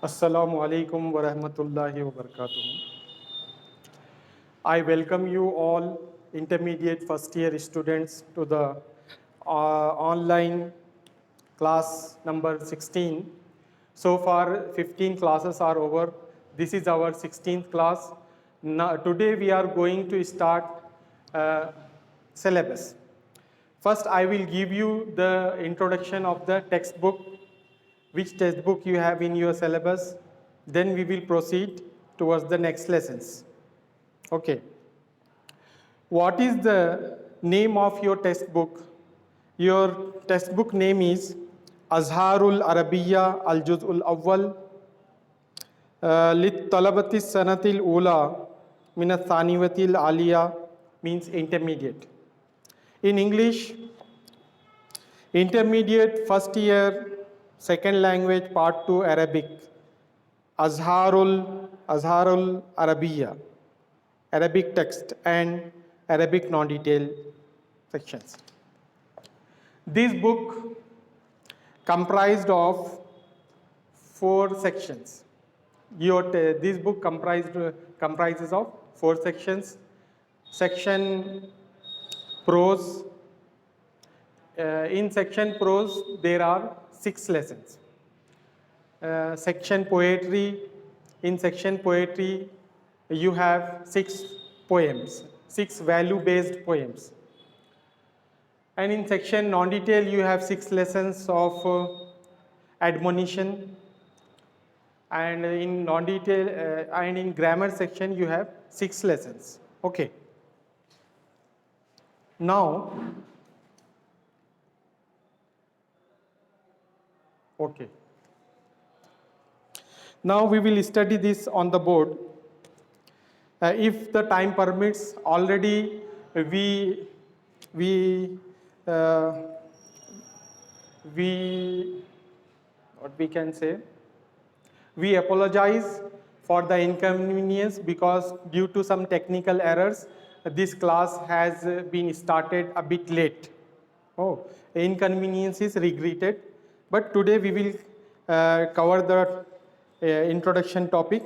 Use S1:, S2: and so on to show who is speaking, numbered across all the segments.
S1: Assalamu alaikum wa rahmatullahi wa barakatuh. I welcome you all intermediate first year students to the online class number 16. So far 15 classes are over. This is our 16th class. Now, today we are going to start syllabus. First I will give you the introduction of the textbook, which textbook you have in your syllabus. Then we will proceed towards the next lessons. Okay. What is the name of your textbook? Your textbook name is Azharul Arabiya Al Juz'ul Awwal للطلبة السنة الأولى من الثانوية العالية, means intermediate. In English, intermediate first year second language part 2 Arabic, Azharul Arabiya, Arabic text and Arabic non-detail sections. This book comprised of 4 sections. This book comprises of 4 sections. Section prose. In section prose, there are 6 lessons. Section poetry. In section poetry, you have 6 poems, 6 value-based poems. And in section non-detail, you have 6 lessons of admonition. And in non-detail and in grammar section, you have 6 lessons. Okay. Now, okay. Now we will study this on the board. If the time permits, already what we can say, we apologize for the inconvenience because due to some technical errors, this class has been started a bit late. Oh, inconvenience is regretted. But today we will cover the introduction topic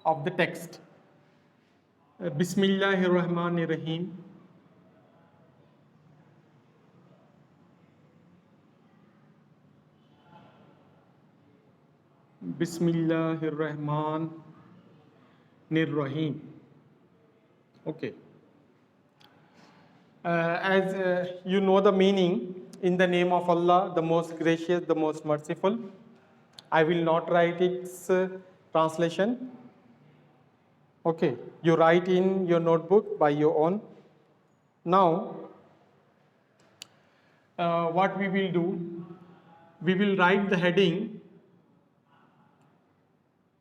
S1: of the text. Bismillahir Rahmanir Rahim. Bismillahir Rahmanir Rahim. Okay. As you know the meaning, in the name of Allah, the most gracious, the most merciful. I will not write its translation. Okay, you write in your notebook by your own. Now, what we will do, we will write the heading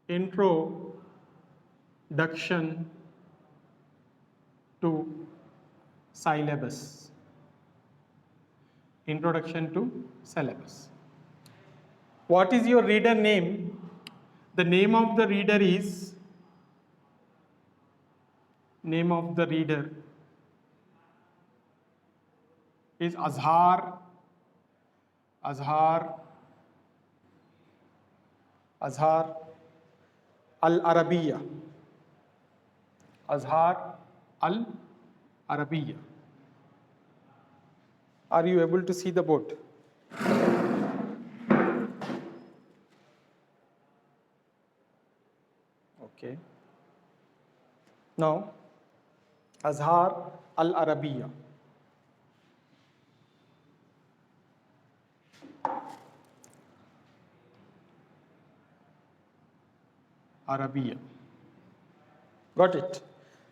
S1: Introduction to Syllabus. Introduction to syllabus. What is your reader name? The name of the reader is Azhar Al-Arabiya. Azhar Al-Arabiya. Are you able to see the board? Okay. Now, Azhar Al-Arabiya. Arabiya. Got it?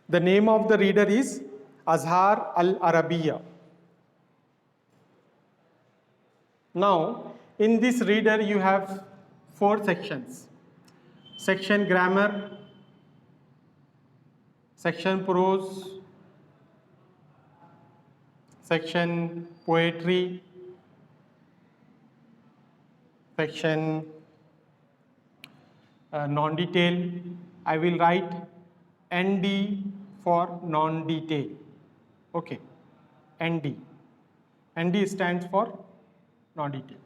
S1: The name of the reader is Azhar Al-Arabiya. Now, in this reader you have 4 sections. Section grammar, section prose, section poetry, section non-detail. I will write ND for non-detail. Okay, ND. ND stands for non-detail.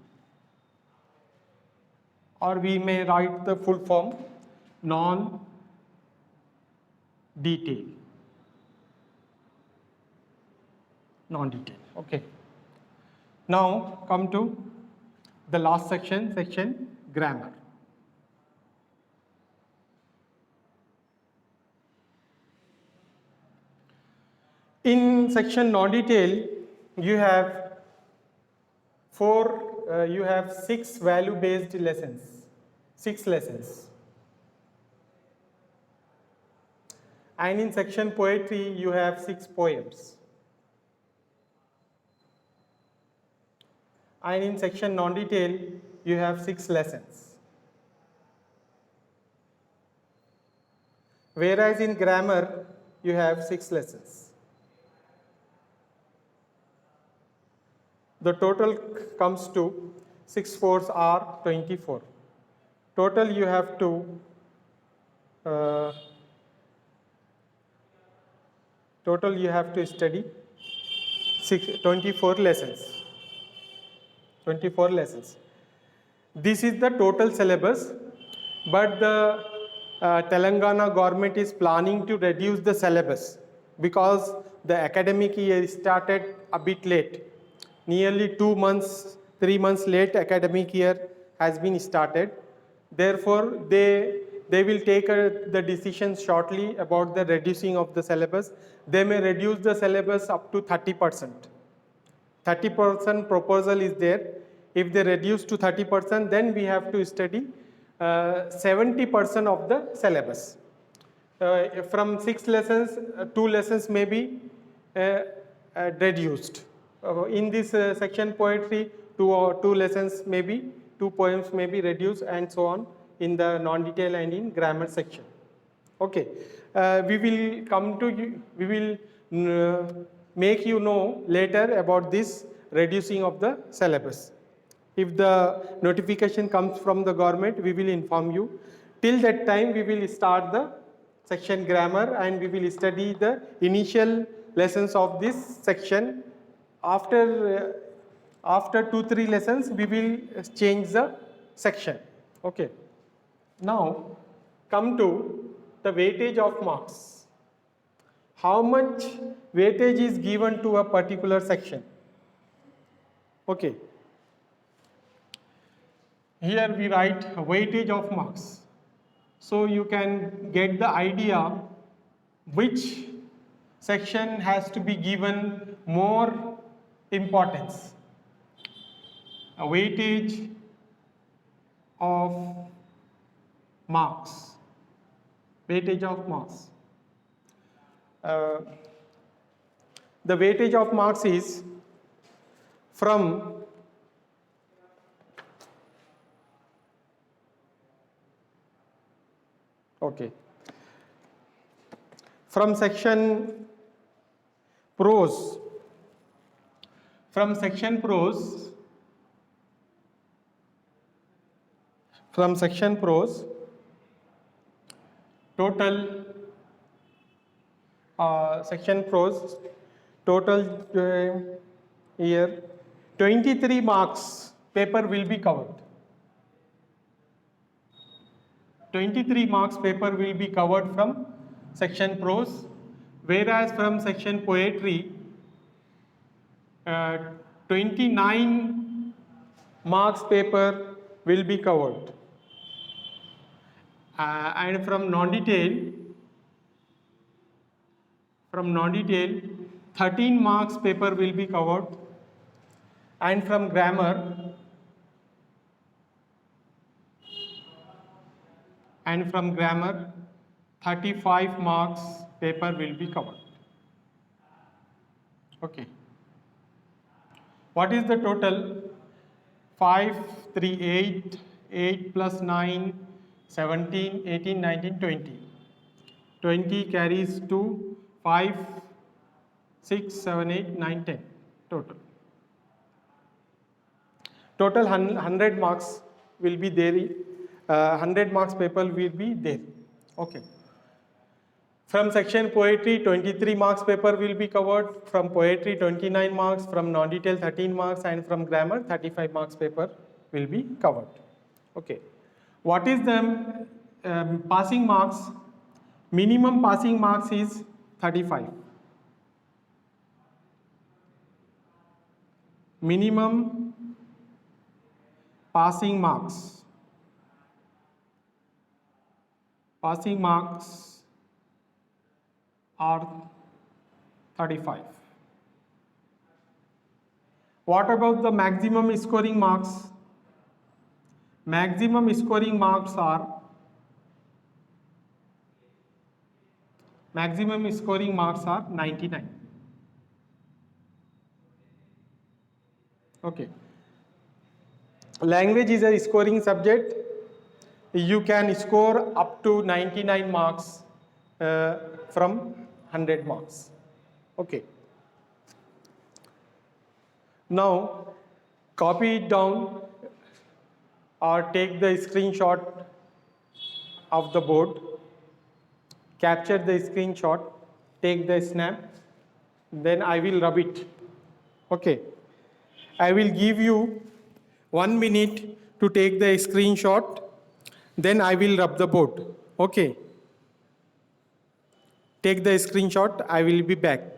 S1: or we may write the full form non-detail. Non-detail. Okay. Now come to the last section, section grammar. In section non-detail, you have six value-based lessons, 6 lessons. And in section poetry, you have 6 poems. And in section non-detail, you have 6 lessons. Whereas in grammar, you have 6 lessons. The total comes to 6 fours are 24. Total you have to study 24 lessons. 24 lessons. This is the total syllabus, but the Telangana government is planning to reduce the syllabus because the academic year started a bit late. Nearly 2 months, 3 months late academic year has been started. Therefore, they will take the decision shortly about the reducing of the syllabus. They may reduce the syllabus up to 30%. 30% proposal is there. If they reduce to 30%, then we have to study 70% of the syllabus. From 6 lessons, 2 lessons may be reduced. In this section poetry, 2 lessons may be, 2 poems may be reduced, and so on in the non-detail and in grammar section. Okay, we will come to you, we will make you know later about this reducing of the syllabus. If the notification comes from the government, we will inform you. Till that time, we will start the section grammar and we will study the initial lessons of this section. After 2-3 lessons, we will change the section. Okay. Now, come to the weightage of marks. How much weightage is given to a particular section? Okay. Here we write weightage of marks. So you can get the idea which section has to be given more importance. A weightage of marks. Weightage of marks. The weightage of marks is from section prose. From section prose, total here 23 marks paper will be covered. 23 marks paper will be covered from section prose, whereas from section poetry 29 marks paper will be covered. And from non-detail 13 marks paper will be covered, and from grammar 35 marks paper will be covered. Okay. What is the total? 5, 3, 8, 8 plus 9, 17, 18, 19, 20. 20 carries to 5, 6, 7, 8, 9, 10 total. Total 100 marks will be there. 100 marks paper will be there. Okay. From section poetry, 23 marks paper will be covered. From poetry, 29 marks. From non-detail, 13 marks. And from grammar, 35 marks paper will be covered. Okay. What is the passing marks? Minimum passing marks is 35. Minimum passing marks. Passing marks are 35. What about the maximum scoring marks? Maximum scoring marks are 99. Okay. Language is a scoring subject. You can score up to 99 marks from 100 marks. Okay. Now copy it down or take the screenshot of the board, capture the screenshot, take the snap, then I will rub it. Okay. I will give you 1 minute to take the screenshot, then I will rub the board. Okay. Take the screenshot, I will be back.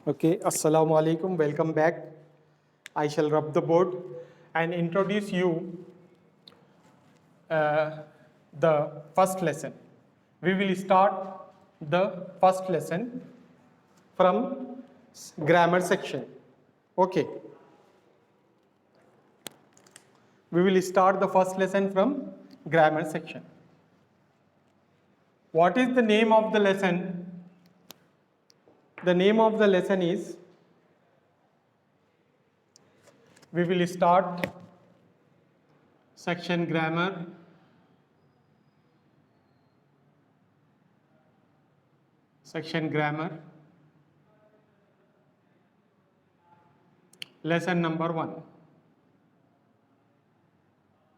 S1: Okay, Assalamu alaikum, welcome back. I shall rub the board and introduce you the first lesson. We will start the first lesson from grammar section. Okay. We will start the first lesson from grammar section. What is the name of the lesson? The name of the lesson is, we will start section grammar, lesson number 1.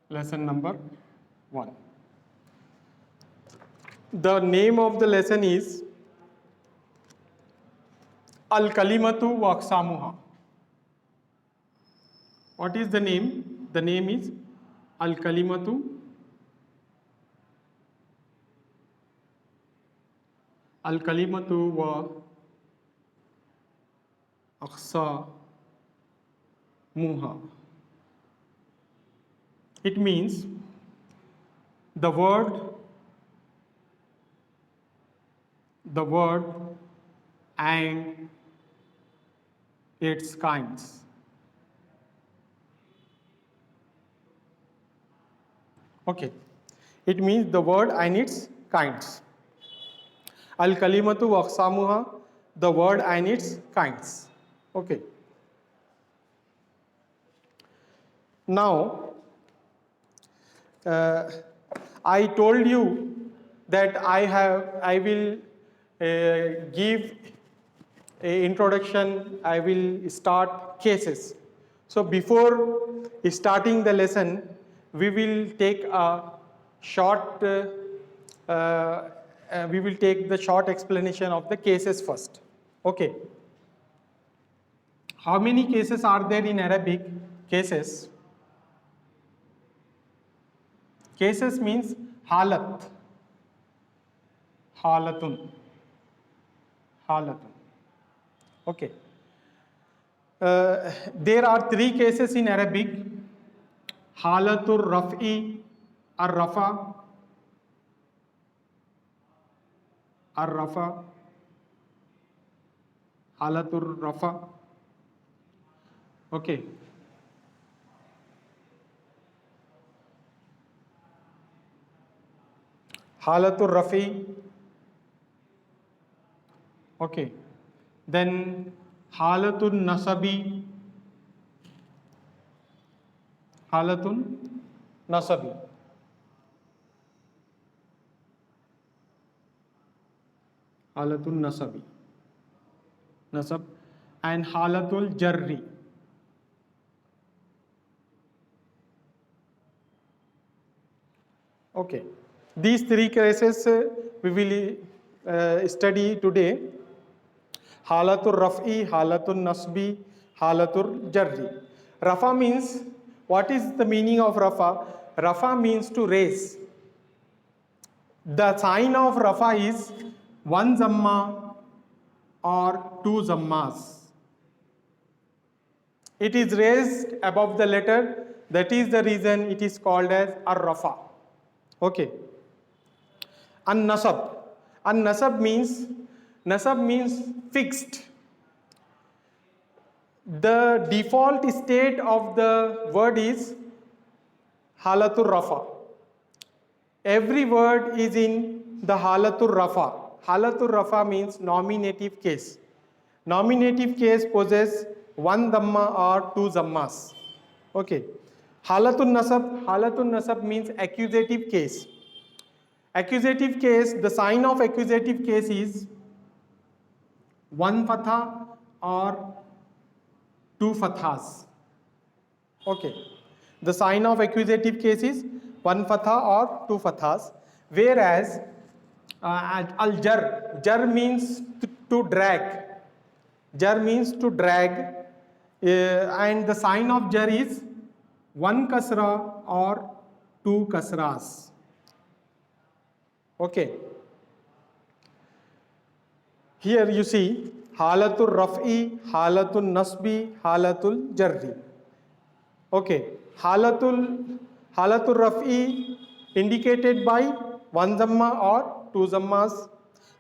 S1: Lesson number 1. The name of the lesson is Al-Kalimatu wa Aqsamuha. What is the name? The name is Al-Kalimatu wa Aqsamuha. It means the word and its kinds. Okay. It means the word and its kinds. Al-Kalimatu wa Aqsamuha, the word and its kinds. Okay. Now, I told you that I will give a introduction, I will start cases. So before starting the lesson, we will take a short, we will take the short explanation of the cases first. Okay. How many cases are there in Arabic? Cases. Cases means halat. Halatun. Okay. There are three cases in Arabic: halatul raf'i, ar-rafa, ar-rafa, halatul rafa. Okay. Halatul rafi. Okay. Then halatul nasabi. Halatun nasabi. Halatul nasabi. Nasab. And halatul jarri. Okay. These three cases we will study today. Halatul raf'i, halatul nasbi, halatul jarri. Rafa means, what is the meaning of rafa? Rafa means to raise. The sign of rafa is one zamma or two zammas. It is raised above the letter. That is the reason it is called as ar-rafa. Okay. An-nasab. An-nasab means fixed. The default state of the word is halatul rafa. Every word is in the halatul rafa. Halatul rafa means nominative case. Nominative case possesses one dhamma or two zammas. Okay. Halatul nasab means accusative case. Accusative case, the sign of accusative case is one fatha or two fathas. Okay. The sign of accusative case is one fatha or two fathas. Whereas jar means to drag. Jar means to drag. And the sign of jar is one kasra or two kasras. Okay. Here you see halatul raf'i, halatul nasbi, halatul jarri. Okay. Halatul raf'i indicated by one zamma or two zammas.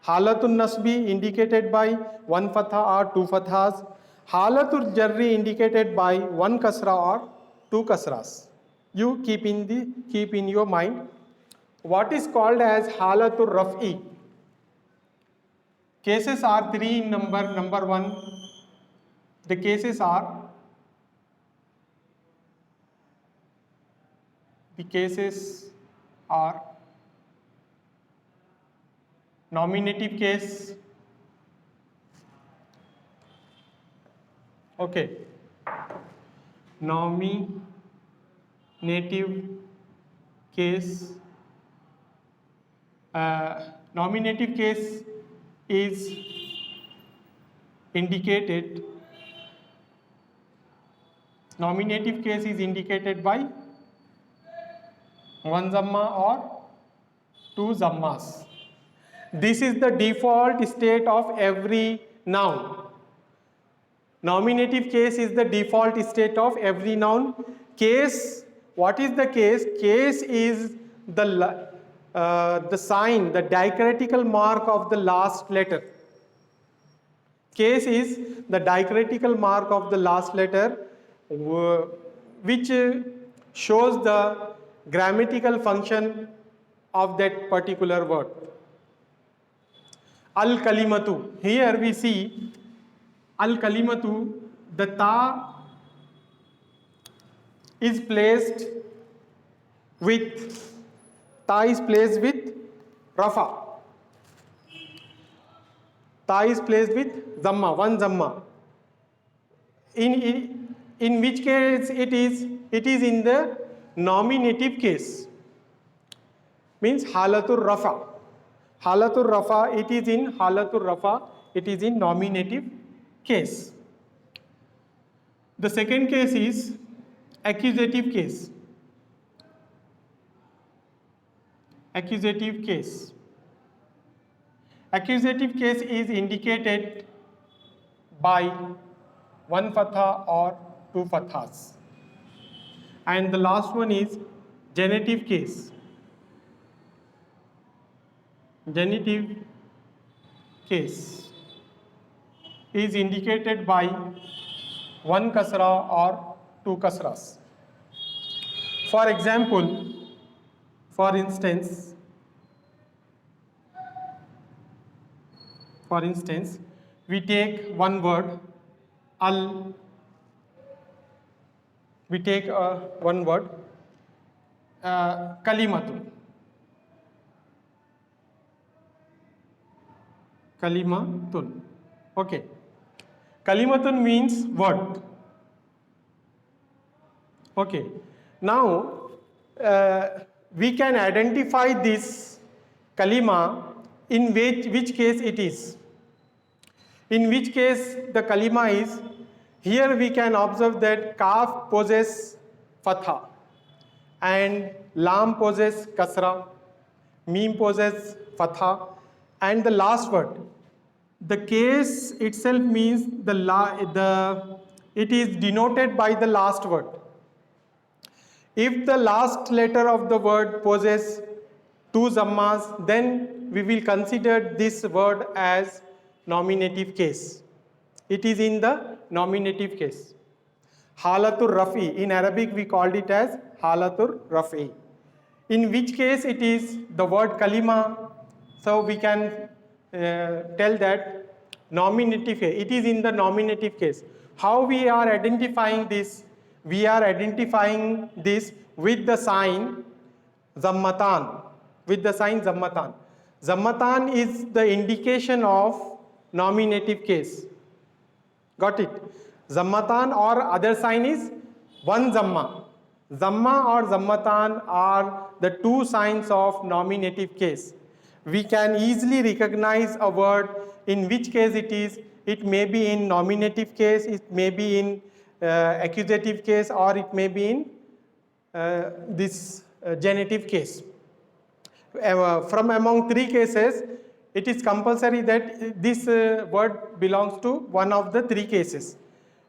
S1: Halatul nasbi indicated by one fatha or two fathas. Halatul jarri indicated by one kasra or two kasras. You keep in your mind. What is called as halatul raf'i? Cases are three in number. Number one, the cases are nominative case. Okay. Nominative case. Nominative case is indicated. Nominative case is indicated by one zamma or two zammas. This is the default state of every noun. Nominative case is the default state of every noun. Case, what is the case? Case is the sign, the diacritical mark of the last letter. Case is the diacritical mark of the last letter which shows the grammatical function of that particular word. Al-kalimatu. Here we see al-kalimatu, the ta is placed with rafa. Ta is placed with zamma, one zamma. In which case it is in the nominative case. Means halatul rafa. Halatul rafa, it is in halatul rafa, it is in nominative case. The second case is accusative case. Accusative case. Accusative case is indicated by one fatha or two fathas. And the last one is genitive case. Genitive case is indicated by one kasra or two kasras. For example, for instance, we take one word, al. We take one word, kalimatun. Kalimatun. Okay. Kalimatun means word. Okay. Now, we can identify this kalima in which case it is. In which case the kalima is, here we can observe that kaf possess fatha and lam possess kasra, mim possess fatha, and the last word. The case itself means it is denoted by the last word. If the last letter of the word possess two zammas, then we will consider this word as nominative case. It is in the nominative case. Halatur rafi, in Arabic we called it as halatur rafi. In which case it is the word kalima, so we can tell that nominative case. It is in the nominative case. How we are identifying this? We are identifying this with the sign zammatan. With the sign zammatan. Zammatan is the indication of nominative case. Got it? Zammatan or other sign is one zamma. Zamma or zammatan are the two signs of nominative case. We can easily recognize a word in which case it is. It may be in nominative case, it may be in accusative case, or it may be in this genitive case. From among three cases, it is compulsory that this word belongs to one of the three cases.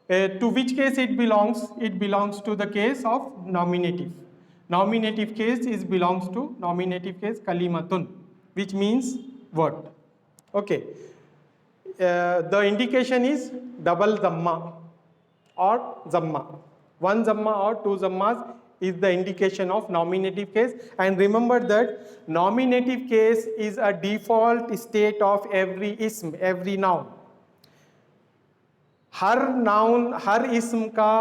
S1: To which case it belongs? It belongs to the case of nominative. Nominative case belongs to nominative case kalimatun, which means word. Okay. The indication is double zamma or zamma. One zamma or two zammas is the indication of nominative case. And remember that nominative case is a default state of every ism, every noun. Her noun, हर इस्म का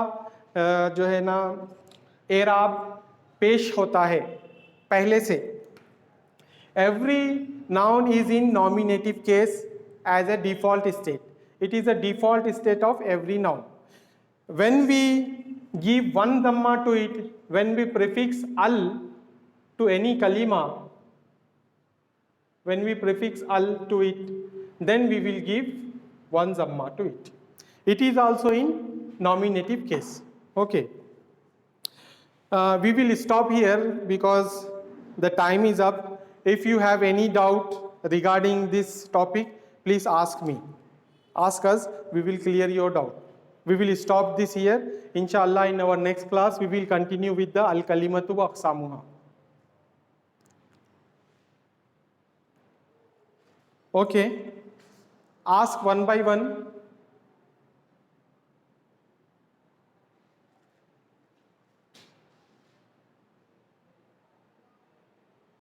S1: जो है ना एराब पेश होता है पहले से. Every noun is in nominative case as a default state. It is a default state of every noun. When we give one dhamma to it, when we prefix al to any kalima, when we prefix al to it, then we will give one dhamma to it. It is also in nominative case. Okay. We will stop here because the time is up. If you have any doubt regarding this topic, please ask me. Ask us, we will clear your doubt. We will stop this here. Inshallah, in our next class, we will continue with the al-kalimatu wa aqsamuha. Okay. Ask one by one.